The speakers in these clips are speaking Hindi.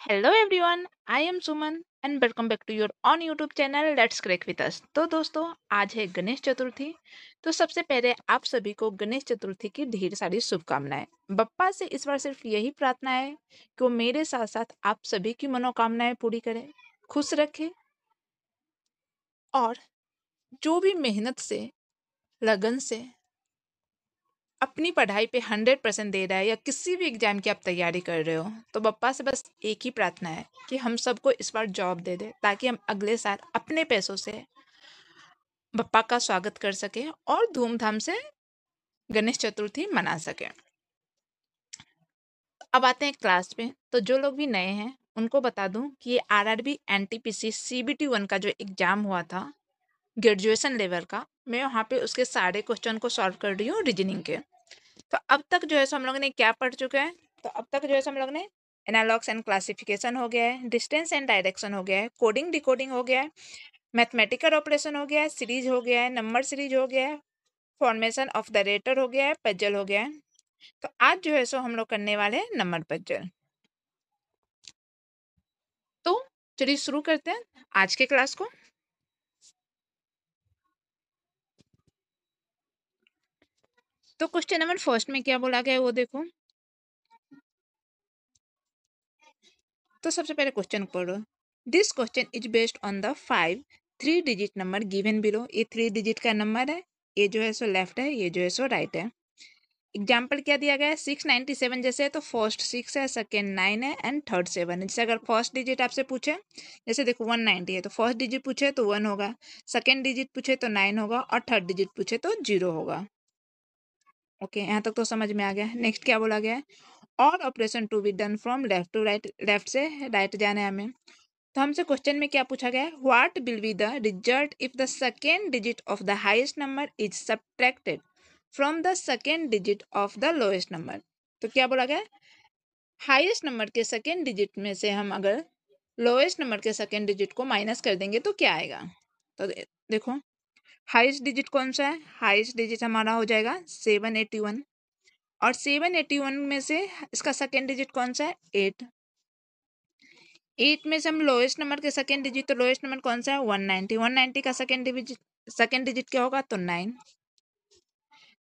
Hello everyone, I am Suman and welcome back to your own YouTube channel let's crack with us. तो दोस्तों, आज है गणेश चतुर्थी। तो सबसे पहले आप सभी को गणेश चतुर्थी की ढेर सारी शुभकामनाएं। बप्पा से इस बार सिर्फ यही प्रार्थना है कि वो मेरे साथ साथ आप सभी की मनोकामनाएं पूरी करे, खुश रखे और जो भी मेहनत से, लगन से अपनी पढ़ाई पे 100% दे रहा है या किसी भी एग्जाम की आप तैयारी कर रहे हो, तो बप्पा से बस एक ही प्रार्थना है कि हम सबको इस बार जॉब दे दे, ताकि हम अगले साल अपने पैसों से बप्पा का स्वागत कर सके और धूमधाम से गणेश चतुर्थी मना सके। अब आते हैं क्लास पे। तो जो लोग भी नए हैं उनको बता दूं कि ये आरआरबी एनटीपीसी सीबीटी 1 का जो एग्जाम हुआ था ग्रेजुएशन लेवल का, मैं वहाँ पे उसके सारे क्वेश्चन को सॉल्व कर रही हूँ रीजनिंग के। तो अब तक जो है सो हम लोगों ने क्या पढ़ चुके हैं? तो अब तक जो है सो हम लोग ने एनालॉग्स एंड क्लासिफिकेशन हो गया है, डिस्टेंस एंड डायरेक्शन हो गया है, कोडिंग डिकोडिंग हो गया है, मैथमेटिकल ऑपरेशन हो गया है, सीरीज हो गया है, नंबर सीरीज हो गया है, फॉर्मेशन ऑफ द रेटर हो गया है, पजल हो गया है। तो आज जो है सो हम लोग करने वाले हैं नंबर पजल। तो चलिए शुरू करते हैं आज के क्लास को। तो क्वेश्चन नंबर फर्स्ट में क्या बोला गया है वो देखो। तो सबसे पहले क्वेश्चन पढ़ो। This question is based on the 5 3 digit number given below. ये 3 डिजिट का नंबर है, ये जो है सो लेफ्ट है, ये जो है सो राइट है। एग्जाम्पल क्या दिया गया है? 697 जैसे है तो फर्स्ट 6 है, सेकेंड 9 है एंड थर्ड 7 है। जैसे अगर फर्स्ट डिजिट आपसे पूछे, जैसे देखो 190 है तो फर्स्ट डिजिट पूछे तो 1 होगा, सेकेंड डिजिट पूछे तो 9 होगा और थर्ड डिजिट पूछे तो 0 होगा। ओके, यहाँ तक तो समझ में आ गया। नेक्स्ट क्या बोला गया है? और operation to be done from left to right, left से राइट जाना है हमें। तो हमसे क्वेश्चन में क्या पूछा गया है? What will be the result if the second digit of the highest number is subtracted from the second digit of the lowest number. तो क्या बोला गया? हाईएस्ट नंबर के सेकेंड डिजिट में से हम अगर लोएस्ट नंबर के सेकेंड डिजिट को माइनस कर देंगे तो क्या आएगा? तो देखो, हाईएस्ट डिजिट कौन सा है? हाईएस्ट डिजिट हमारा हो जाएगा 781 और 781 में से इसका सेकेंड डिजिट कौन सा है? 8। 8 में से हम लोएस्ट नंबर के सेकेंड डिजिट, तो लोएस्ट नंबर कौन सा है? 190। 190 का सेकेंड डिजिट क्या होगा? तो 9।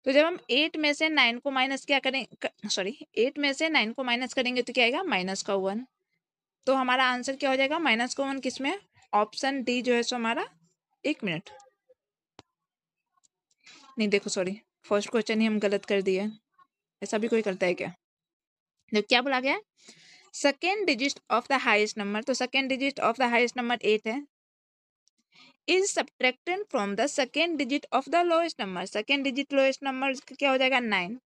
तो जब हम 8 में से 9 को माइनस क्या करें, सॉरी 8 में से 9 को माइनस करेंगे तो क्या आएगा? माइनस का 1। तो हमारा आंसर क्या हो जाएगा? माइनस का 1 किस में है? ऑप्शन डी जो है सो हमारा। एक मिनट, नहीं देखो सॉरी, फर्स्ट क्वेश्चन ही हम गलत कर दिए। ऐसा भी कोई करता है क्या? तो क्या बोला गया? Second digit of the highest number, तो second digit of the highest number 8 है, is subtracted from the second digit of the lowest number. Second digit lowest number क्या हो जाएगा? 9।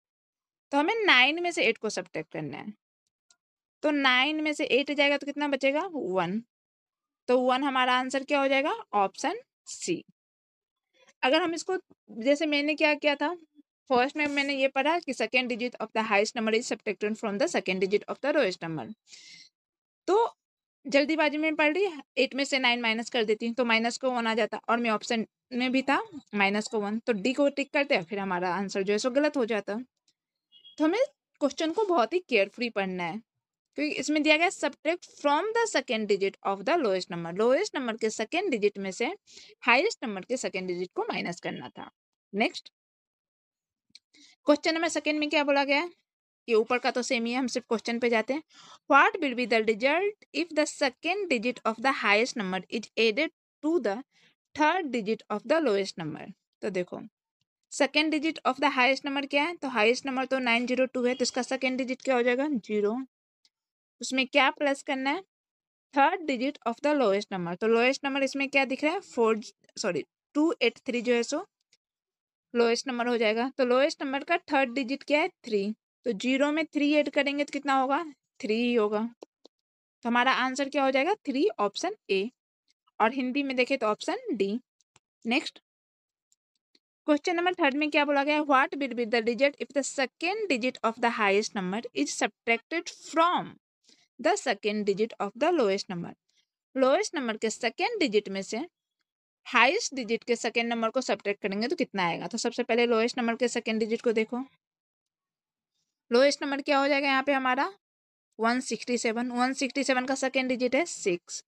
तो हमें 9 में से 8 को सब्ट्रैक्ट करना है। तो 9 में से 8 जाएगा तो कितना बचेगा? 1। तो 1 हमारा आंसर क्या हो जाएगा? Option C. अगर हम इसको, जैसे मैंने क्या किया था फर्स्ट में, मैंने ये पढ़ा कि second digit of the highest number is subtracted from the second digit of the lowest number. तो जल्दीबाजी में पढ़ ली, 8 में से 9 माइनस कर देती तो माइनस को 1 आ जाता, और मैं ऑप्शन में भी था माइनस को 1, तो डी को टिक करते फिर हमारा आंसर जो है सो गलत हो जाता। तो हमें क्वेश्चन को बहुत ही केयरफुली पढ़ना है, क्योंकि इसमें दिया गया subtract from the second digit of the lowest number. Lowest number के सेकेंड डिजिट में से हाईएस्ट नंबर के सेकेंड डिजिट को माइनस करना था। नेक्स्ट क्वेश्चन नंबर सेकेंड में क्या बोला गया है? ये ऊपर का तो सेम ही है, हम सिर्फ क्वेश्चन पे जाते हैं। What will be the result if the second digit of the highest number is added to the third digit of the lowest number. तो देखो, second digit of the highest number क्या है? तो हाईएस्ट नंबर तो 902 है, तो इसका सेकेंड डिजिट क्या हो जाएगा? 0। उसमें क्या प्लस करना है? Third digit of the lowest number. तो लोएस्ट नंबर इसमें क्या दिख रहा है? 4, सॉरी 283 जो है सो लोएस्ट नंबर हो जाएगा। तो लोएस्ट नंबर का थर्ड डिजिट क्या है? 3। तो 0 में 3 ऐड करेंगे तो कितना होगा? 3 ही होगा। तो हमारा आंसर क्या हो जाएगा? 3, ऑप्शन ए। और हिंदी में देखें तो option D. Next question number third में क्या बोला गया है? What will be the digit if the second digit of the highest number is subtracted from the second digit of the lowest number. Lowest number के सेकेंड डिजिट में से हाईएस्ट डिजिट के सेकेंड नंबर को सब्ट्रैक्ट करेंगे तो कितना आएगा? तो सबसे पहले लोएस्ट नंबर के सेकेंड डिजिट को देखो। लोएस्ट नंबर क्या हो जाएगा यहाँ पे हमारा? 167, 167 का सेकेंड डिजिट है 6।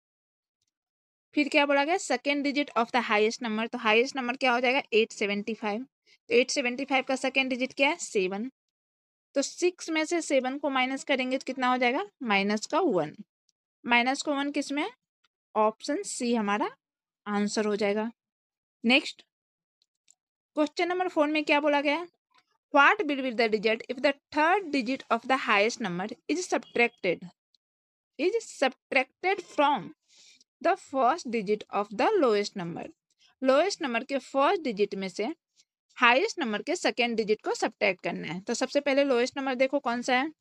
फिर क्या बोला गया, second digit of the highest number, तो हाईएस्ट नंबर क्या हो जाएगा 875, तो 875 का सेकेंड डिजिट क्या है 7। तो 6 में से 7 को माइनस करेंगे तो कितना हो जाएगा, माइनस का 1। माइनस का 1 किस में, ऑप्शन सी हमारा आंसर हो जाएगा। नेक्स्ट क्वेश्चन नंबर 4 में क्या बोला गया है, what will be the digit if the third digit of the highest number is subtracted from the first digit of the lowest number. Lowest number के फर्स्ट डिजिट में से हाईएस्ट नंबर के सेकेंड डिजिट को सब्ट्रैक्ट करना है। तो सबसे पहले लोएस्ट नंबर देखो कौन सा है,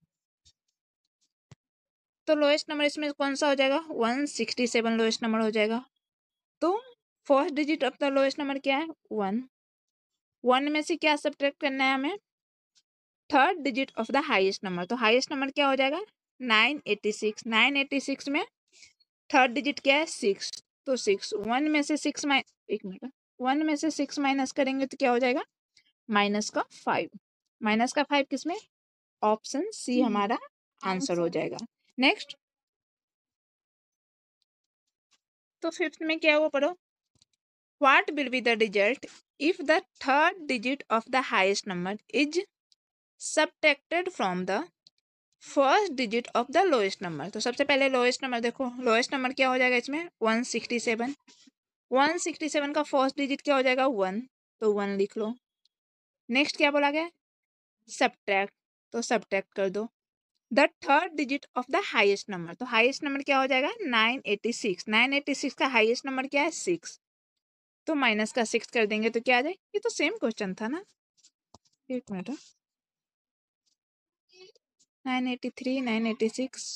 तो लोएस्ट नंबर इसमें कौन सा हो जाएगा, 167 लोएस्ट नंबर हो जाएगा। तो first digit of the lowest number क्या है 1, 1 में से क्या सब्ट्रैक्ट करना है हमें, third digit of the highest number, तो हाईएस्ट नंबर क्या हो जाएगा 986, 986 में थर्ड डिजिट क्या है 6, तो 6, 1 में से 6 एक मिनट, 1 में से 6 माइनस करेंगे तो क्या हो जाएगा माइनस का 5, माइनस का 5 किसमें, ऑप्शन सी हमारा आंसर हो जाएगा। नेक्स्ट तो फिफ्थ में क्या हुआ पढ़ो, what will be the result if the third digit of the highest number is subtracted from the first digit of the lowest number. तो सबसे पहले लोएस्ट नंबर देखो, लोएस्ट नंबर क्या हो जाएगा इसमें 167, 167 का फर्स्ट डिजिट क्या हो जाएगा 1, तो 1 लिख लो। नेक्स्ट क्या बोला गया, सब्ट्रैक्ट, तो सब्ट्रैक्ट कर दो the third digit of the highest number, तो हाईएस्ट नंबर क्या हो जाएगा 986, 986 का हाईएस्ट नंबर क्या है 6, तो माइनस का 6 कर देंगे तो क्या आ जाए, ये तो सेम क्वेश्चन था ना, एक मिनट, 983, 986,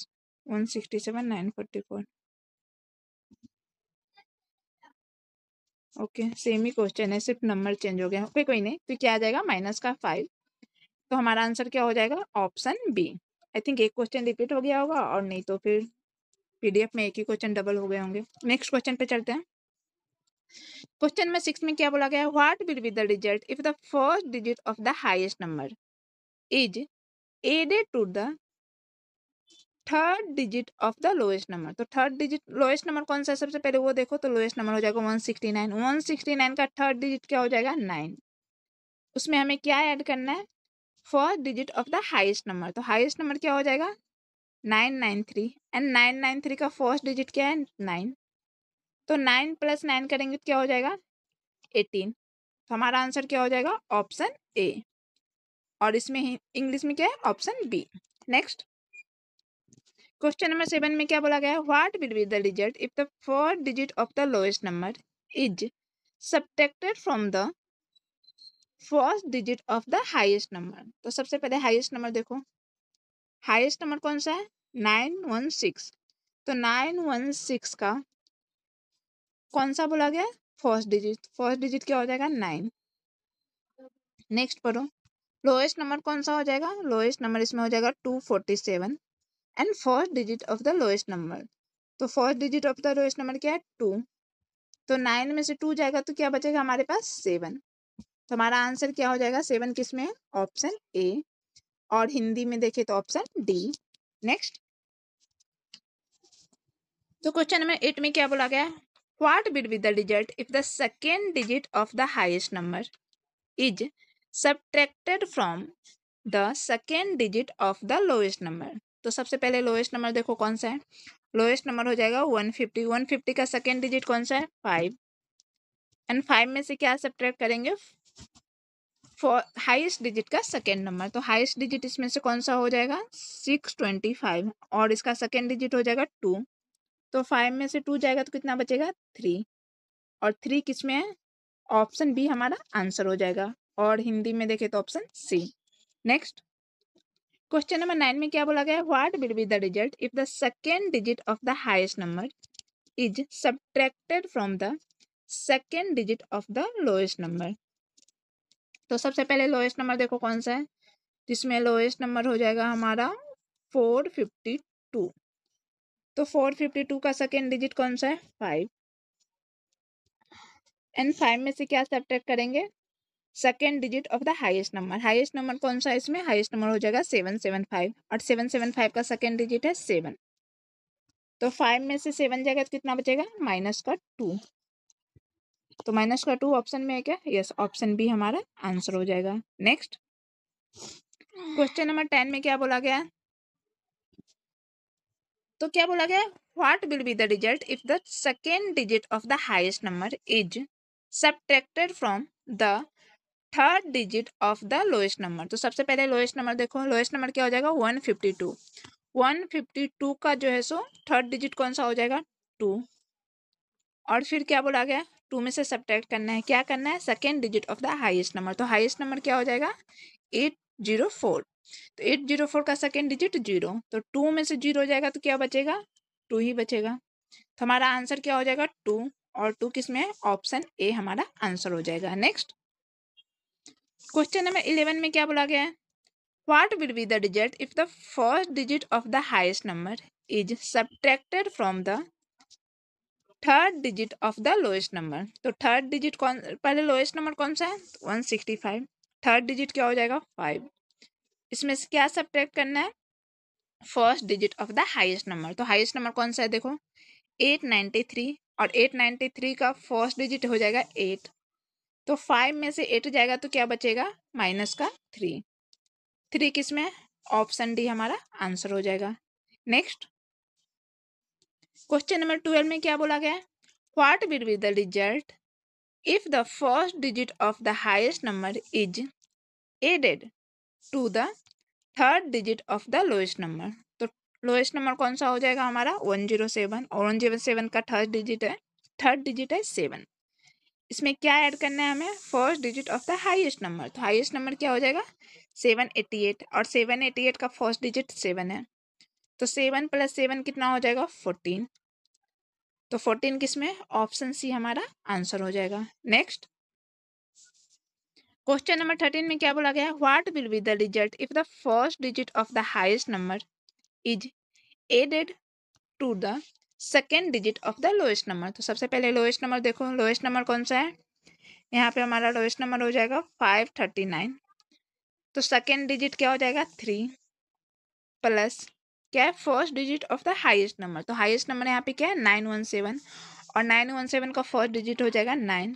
167, 944, ओके सेम ही क्वेश्चन है, सिर्फ नंबर चेंज हो गया। ओके कोई नहीं, तो क्या आ जाएगा माइनस का 5, तो हमारा आंसर क्या हो जाएगा ऑप्शन बी। आई थिंक एक क्वेश्चन रिपीट हो गया होगा और नहीं तो फिर पीडीएफ में एक ही क्वेश्चन डबल हो गए होंगे। नेक्स्ट क्वेश्चन पे चलते हैं। क्वेश्चन में 6 में क्या बोला गया है, what will be the result if the first digit of the highest number is added to the third digit of the lowest number. तो थर्ड डिजिट लोएस्ट नंबर कौन सा है सबसे पहले वो देखो, तो लोएस्ट नंबर हो जाएगा 169, 169 का थर्ड डिजिट क्या हो जाएगा 9, उसमें हमें क्या ऐड करना है first digit of the highest number, तो हाईएस्ट नंबर क्या हो जाएगा 993, एंड 993 का फर्स्ट डिजिट क्या है 9, तो 9 प्लस 9 करेंगे तो क्या हो जाएगा 18, तो हमारा आंसर क्या हो जाएगा ऑप्शन ए, और इसमें इंग्लिश में क्या है option B. Next question number 7 में क्या बोला गया है, what will be the result if the fourth digit of the lowest number is subtracted from the first digit of the highest number. तो सबसे पहले हाईएस्ट नंबर देखो, हाईएस्ट नंबर कौन सा है 916, तो 916 का कौन सा बोला गया फर्स्ट डिजिट, फर्स्ट डिजिट क्या हो जाएगा 9। नेक्स्ट पढ़ो, लोएस्ट नंबर कौन सा हो जाएगा, लोएस्ट नंबर इसमें हो जाएगा 247, and first digit of the lowest number, तो first digit of the lowest number क्या है 2, तो 9 में से 2 जाएगा तो क्या बचेगा हमारे पास 7, तो हमारा आंसर क्या हो जाएगा 7 किस में है ऑप्शन ए, और हिंदी में देखे तो ऑप्शन डी। नेक्स्ट तो क्वेश्चन नंबर 8 में क्या बोला गया, what will be the result if the second digit of the highest number is subtracted from the second digit of the lowest number. तो सबसे पहले लोएस्ट नंबर देखो कौन सा है, लोएस्ट नंबर हो जाएगा 150, 150 का सेकेंड डिजिट कौन सा है 5, एंड 5 में से क्या सब्ट्रैक्ट करेंगे हाईएस्ट डिजिट का सेकेंड नंबर, तो हाईएस्ट डिजिट इसमें से कौन सा हो जाएगा 625, और इसका सेकेंड डिजिट हो जाएगा 2, तो 5 में से 2 जाएगा तो कितना बचेगा 3, और 3 किस में है ऑप्शन बी हमारा आंसर हो जाएगा, और हिंदी में देखे तो option C. Next question number 9 में क्या बोला गया, what will be the result if the second digit of the highest number is subtracted from the second digit of the lowest number. तो सबसे पहले लोएस्ट नंबर देखो कौन सा है, जिसमें लोएस्ट नंबर हो जाएगा हमारा 452, तो 452 का सेकेंड डिजिट कौन सा है 5, एंड 5 में से क्या सब्ट्रैक्ट करेंगे second digit of the highest number कौन सा है इसमें? हाईएस्ट नंबर हो जाएगा 775 और 775 का सेकेंड डिजिट है 7। तो 5 में से 7 जाएगा तो कितना बचेगा? माइनस का 2। तो माइनस का 2 ऑप्शन में है क्या? यस, ऑप्शन बी हमारा आंसर हो जाएगा। नेक्स्ट क्वेश्चन नंबर 10 में क्या बोला गया? तो क्या बोला गया? What will be the result if the second digit of the highest number is subtracted from the third digit of the lowest number. तो सबसे पहले लोएस्ट नंबर देखो, लोएस्ट नंबर क्या हो जाएगा? 152। 152 का जो है सो थर्ड डिजिट कौन सा हो जाएगा? 2। और फिर क्या बोला गया? 2 में से सब्ट्रैक्ट करना है। क्या करना है? Second digit of the highest number. तो हाईएस्ट नंबर क्या हो जाएगा? 804। तो 804 का सेकेंड डिजिट 0। तो 2 में से 0 हो जाएगा तो क्या बचेगा? 2 ही बचेगा। तो हमारा आंसर क्या हो जाएगा? 2। और 2 किस में है? ऑप्शन ए हमारा आंसर हो जाएगा। नेक्स्ट क्वेश्चन नंबर 11 में क्या बोला गया है? What will be the result if the first digit of the highest number is subtracted from the third digit of the lowest number. तो थर्ड डिजिट कौन, पहले लोएस्ट नंबर कौन सा है? 165। थर्ड डिजिट क्या हो जाएगा? 5। इसमें से क्या सब्ट्रैक्ट करना है? First digit of the highest number. तो हाईएस्ट नंबर कौन सा है? देखो 893 और 893 का फर्स्ट डिजिट हो जाएगा 8। तो 5 में से 8 जाएगा तो क्या बचेगा? माइनस का 3। 3 किस में? ऑप्शन डी हमारा आंसर हो जाएगा। नेक्स्ट क्वेश्चन नंबर 12 में क्या बोला गया है? What will be the result if the first digit of the highest number is added to the third digit of the lowest number. तो लोएस्ट नंबर कौन सा हो जाएगा हमारा? 107 और 107 का थर्ड डिजिट है 7। इसमें क्या ऐड करना है हमें? First digit of the highest number. तो हाईएस्ट नंबर क्या हो जाएगा? 788 और 788 का फर्स्ट डिजिट 7 है। तो 7 + 7 कितना हो जाएगा? 14। तो 14 किस में? ऑप्शन सी हमारा आंसर हो जाएगा। नेक्स्ट क्वेश्चन नंबर 13 में क्या बोला गया? What will be the result if the first digit of the highest number is added to the second digit of the lowest number. तो सबसे पहले लोएस्ट नंबर देखो, लोएस्ट नंबर कौन सा है? यहाँ पे हमारा लोएस्ट नंबर हो जाएगा 539। तो सेकेंड डिजिट क्या हो जाएगा? 3 प्लस क्या है? First digit of the highest number. तो हाईएस्ट नंबर यहाँ पे क्या है? 917 और 917 का फर्स्ट डिजिट हो जाएगा 9।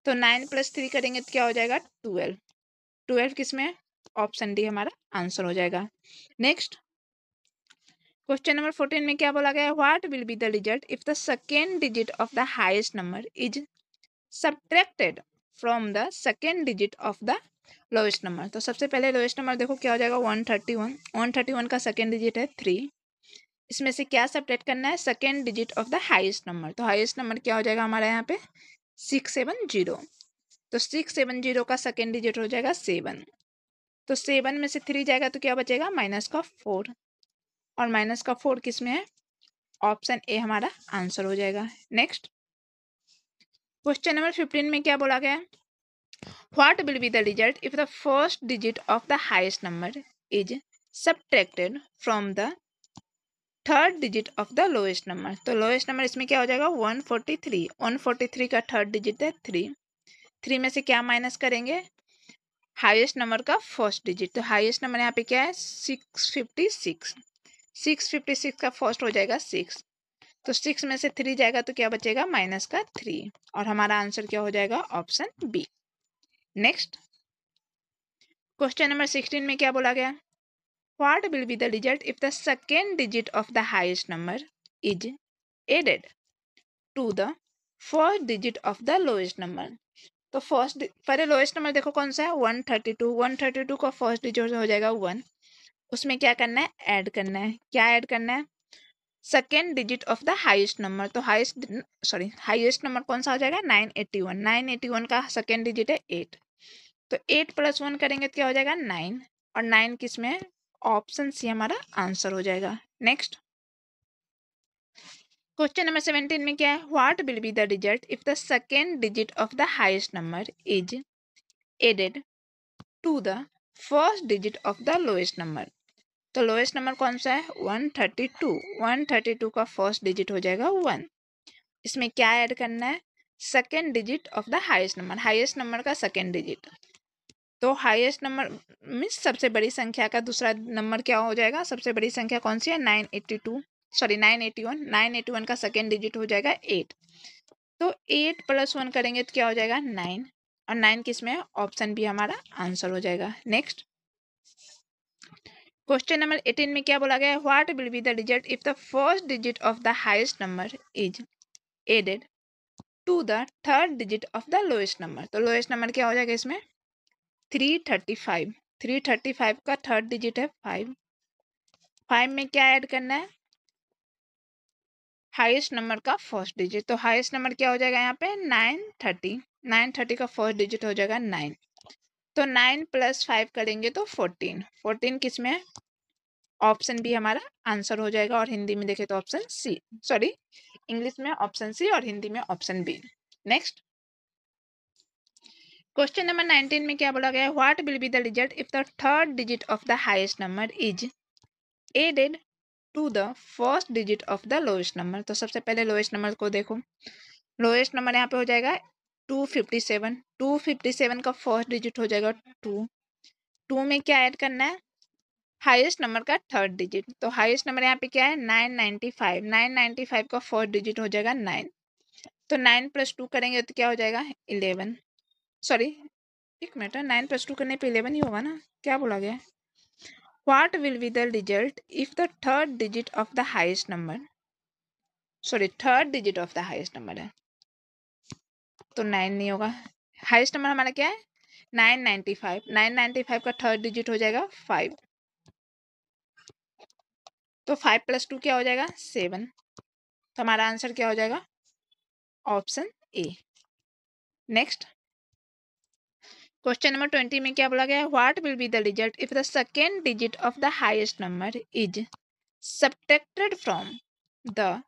तो 9 + 3 करेंगे तो क्या हो जाएगा? 12। 12 किस में? ऑप्शन डी हमारा आंसर हो जाएगा। नेक्स्ट क्वेश्चन नंबर 14 में क्या बोला गया? What will be the result if the second digit of the highest number is subtracted from the second digit of the lowest number. तो सबसे पहले लोएस्ट नंबर देखो क्या हो जाएगा? 131। 131 का सेकेंड डिजिट है 3। इसमें से क्या सब्ट्रैक्ट करना है? Second digit of the highest number. तो हाईएस्ट नंबर क्या हो जाएगा हमारा यहाँ पे? 670। तो 670 का सेकेंड डिजिट हो जाएगा 7। तो 7 में से 3 जाएगा तो क्या बचेगा? माइनस का 4। और माइनस का 4 किस में है? ऑप्शन ए हमारा आंसर हो जाएगा। नेक्स्ट क्वेश्चन नंबर 15 में क्या बोला गया? What will be the result if the first digit of the highest number is subtracted from the third digit of the lowest number. तो लोएस्ट नंबर इसमें क्या हो जाएगा? 143। 143 का थर्ड डिजिट है 3। 3 में से क्या माइनस करेंगे? हाईएस्ट नंबर का फर्स्ट डिजिट। तो हाईएस्ट नंबर यहाँ पे क्या है? 656। 656 का फर्स्ट हो जाएगा 6। तो 6 में से 3 जाएगा तो क्या बचेगा? माइनस का 3। और हमारा आंसर क्या हो जाएगा? Option B. Next question number 16 में क्या बोला गया? What will be the result if the second digit of the highest number is added to the first digit of the lowest number. तो फर्स्ट पहले लोएस्ट नंबर देखो कौन सा है? 132। 132 का फर्स्ट डिजिट हो जाएगा 1। उसमें क्या करना है? ऐड करना है। क्या ऐड करना है? Second digit of the highest number. तो हाईएस्ट नंबर कौन सा हो जाएगा? 981। 981 का सेकेंड डिजिट है 8। तो 8 + 1 करेंगे तो क्या हो जाएगा? 9। और 9 किस में है? ऑप्शन सी हमारा आंसर हो जाएगा। नेक्स्ट क्वेश्चन नंबर 17 में क्या है? What will be the result if the second digit of the highest number is added to the first digit of the lowest number. तो लोएस्ट नंबर कौन सा है? 132। 132 का फर्स्ट डिजिट हो जाएगा 1। इसमें क्या ऐड करना है? Second digit of the highest number. Highest number का सेकेंड डिजिट। तो हाईएस्ट नंबर मीन्स सबसे बड़ी संख्या का दूसरा नंबर क्या हो जाएगा, सबसे बड़ी संख्या कौन सी है, 982, सॉरी 981, 981 का सेकेंड डिजिट हो जाएगा 8। तो 8 + 1 करेंगे तो क्या हो जाएगा 9, और 9 किस में है, ऑप्शन बी हमारा आंसर हो जाएगा। नेक्स्ट क्वेश्चन नंबर 18 में क्या बोला गया है, what will be the result if the first digit of the highest number is added to the third digit of the lowest number. तो लोएस्ट नंबर क्या हो जाएगा इसमें 335, 335 का थर्ड डिजिट है 5, 5 में क्या ऐड करना है, हाईएस्ट नंबर का फर्स्ट डिजिट। तो हाईएस्ट नंबर क्या हो जाएगा यहाँ पे 930, 930 का फर्स्ट डिजिट हो जाएगा 9। तो 9 + 5 करेंगे तो 14, 14 किस में है, ऑप्शन बी हमारा आंसर हो जाएगा, और हिंदी में देखें तो ऑप्शन सी, सॉरी इंग्लिश में ऑप्शन सी और हिंदी में option B. Next question number 19 में क्या बोला गया है, what will be the result if the third digit of the highest number is added to the first digit of the lowest number. तो सबसे पहले लोएस्ट नंबर को देखो, लोएस्ट नंबर यहाँ पे हो जाएगा 257, 257 का फर्स्ट डिजिट हो जाएगा 2, 2 में क्या ऐड करना है, हाईएस्ट नंबर का थर्ड डिजिट। तो हाईएस्ट नंबर यहाँ पे क्या है 995, 995 का फर्स्ट डिजिट हो जाएगा 9। तो 9 + 2 करेंगे तो क्या हो जाएगा 11, सॉरी एक मिनट, 9 + 2 करने पे 11 ही होगा ना, क्या बोला गया है, what will be the result if the third digit of the highest number, sorry third digit of the highest number है, तो 9 नहीं होगा, हाईएस्ट नंबर हमारा क्या है 995, 995 का थर्ड डिजिट हो जाएगा 5, तो 5 + 2 क्या हो जाएगा 7। तो हमारा आंसर क्या हो जाएगा option A. Next question number 20 में क्या बोला गया है, what will be the result if the second digit of the highest number is subtracted from the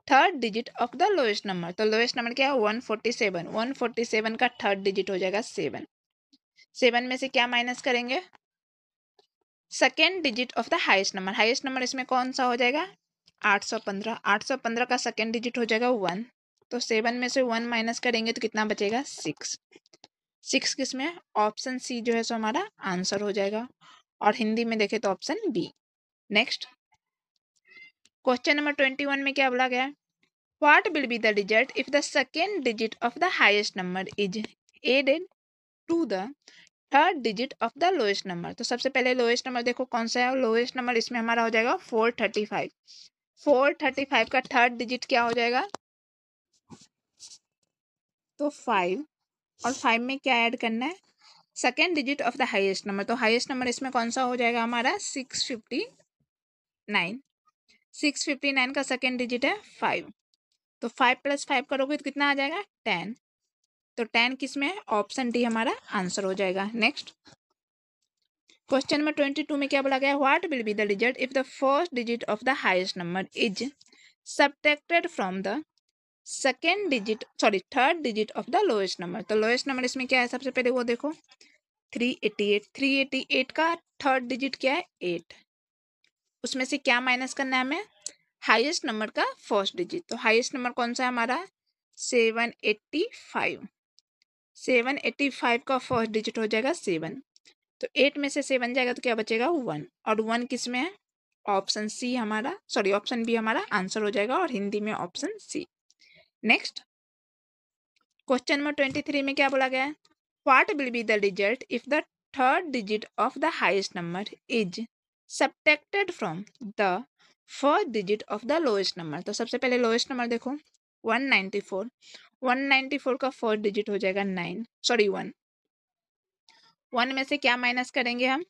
third digit of the lowest number. तो लोएस्ट नंबर क्या है 147, 147 का थर्ड डिजिट हो जाएगा 7, 7 में से क्या माइनस करेंगे, second digit of the highest number, highest number इसमें कौन सा हो जाएगा 815, 815 का सेकेंड डिजिट हो जाएगा 1। तो 7 में से 1 माइनस करेंगे तो कितना बचेगा 6, 6 किस में है, ऑप्शन सी जो है सो हमारा आंसर हो जाएगा, और हिंदी में देखें तो option B. Next question number 21 में क्या बोला गया है, what will be the result if the second digit of the highest number is added to the third digit of the lowest number. तो सबसे पहले लोएस्ट नंबर देखो कौन सा है, लोएस्ट नंबर इसमें हमारा हो जाएगा 435, 435 का थर्ड डिजिट क्या हो जाएगा तो 5, और 5 में क्या ऐड करना है, second digit of the highest number. तो हाईएस्ट नंबर इसमें कौन सा हो जाएगा हमारा 659, 659 का सेकेंड डिजिट है 5। तो 5 + 5 करोगे तो कितना आ जाएगा 10, तो 10 किस में है, ऑप्शन डी हमारा आंसर हो जाएगा। नेक्स्ट क्वेश्चन नंबर 22 में क्या बोला गया, what will be the result if the first digit of the highest number is subtracted from the second digit, sorry third digit of the lowest number. तो लोएस्ट नंबर इसमें क्या है, सबसे पहले वो देखो 388, 388 का थर्ड डिजिट क्या है 8, उसमें से क्या माइनस करना है हमें, हाईएस्ट नंबर का फर्स्ट डिजिट। तो हाईएस्ट नंबर कौन सा है हमारा 785, 785 का फर्स्ट डिजिट हो जाएगा 7। तो 8 में से 7 जाएगा तो क्या बचेगा 1, और 1 किस में है, ऑप्शन सी हमारा, सॉरी ऑप्शन बी हमारा आंसर हो जाएगा, और हिंदी में option C. Next question number 23 में क्या बोला गया है, what will be the result if the third digit of the highest number is subtracted from the first digit of the lowest number. तो सबसे पहले लोएस्ट नंबर देखो 194, 194 का फर्स्ट डिजिट हो जाएगा 9, सॉरी 1, 1 में से क्या माइनस करेंगे हम,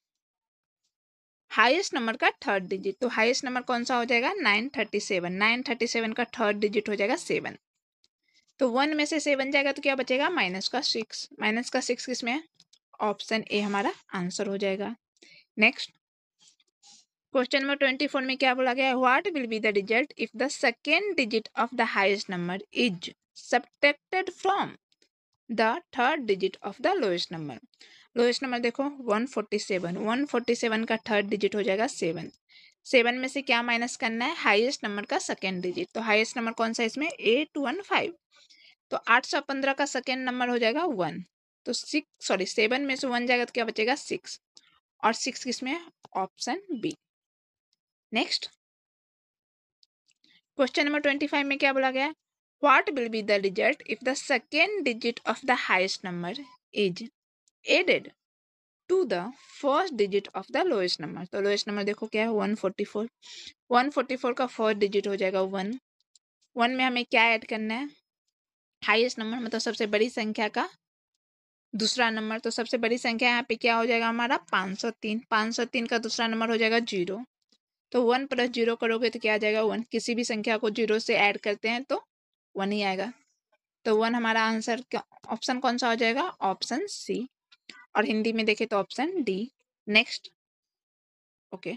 हाईएस्ट नंबर का थर्ड डिजिट। तो हाईएस्ट नंबर कौन सा हो जाएगा 937, 937 का थर्ड डिजिट हो जाएगा 7। तो 1 में से 7 जाएगा तो क्या बचेगा माइनस का 6, माइनस का 6 किस में है, ऑप्शन ए हमारा आंसर हो जाएगा। नेक्स्ट क्वेश्चन नंबर 24 में क्या बोला गया है, what will be the result if the second digit of the highest number is subtracted from the third digit of the lowest number. Lowest number देखो 147, 147 का थर्ड डिजिट हो जाएगा 7, 7 में से क्या माइनस करना है, हाईएस्ट नंबर का सेकेंड डिजिट। तो हाईएस्ट नंबर कौन सा है इसमें 815, तो 815 का सेकेंड नंबर हो जाएगा 1, तो 7 में से 1 जाएगा तो क्या बचेगा 6, और 6 किसमें है? Option B. Next question number 25 में क्या बोला गया है? What will be the result if the second digit of the highest number is added to the first digit of the lowest number. तो लोएस्ट नंबर देखो क्या है 144। 144 का फर्स्ट डिजिट हो जाएगा 1। 1 में हमें क्या ऐड करना है? हाईएस्ट नंबर मतलब सबसे बड़ी संख्या का दूसरा नंबर। तो सबसे बड़ी संख्या यहाँ पे क्या हो जाएगा हमारा 503। 503 का दूसरा नंबर हो जाएगा 0। तो 1 + 0 करोगे तो क्या आ जाएगा 1। किसी भी संख्या को 0 से ऐड करते हैं तो 1 ही आएगा। तो 1 हमारा आंसर ऑप्शन कौन सा हो जाएगा? Option C. और हिंदी में देखें तो ऑप्शन डी। नेक्स्ट ओके,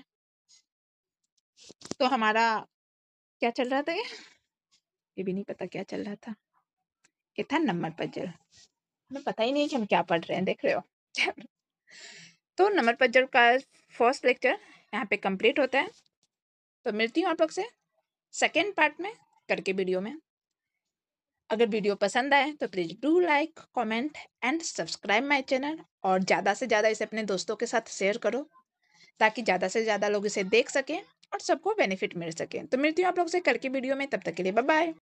तो हमारा क्या चल रहा था? ये भी नहीं पता क्या चल रहा था। ये था नंबर पजल। हमें पता ही नहीं है कि हम क्या पढ़ रहे हैं, देख रहे हो। तो नंबर पजल का फर्स्ट लेक्चर यहाँ पे कंप्लीट होता है। तो मिलती हूँ आप लोग से सेकेंड पार्ट में करके वीडियो में। अगर वीडियो पसंद आए तो please do like comment and subscribe my channel, और ज़्यादा से ज़्यादा इसे अपने दोस्तों के साथ शेयर करो ताकि ज़्यादा से ज़्यादा लोग इसे देख सकें और सबको बेनिफिट मिल सके। तो मिलती हूँ आप लोग से करके वीडियो में, तब तक के लिए बाय बाय।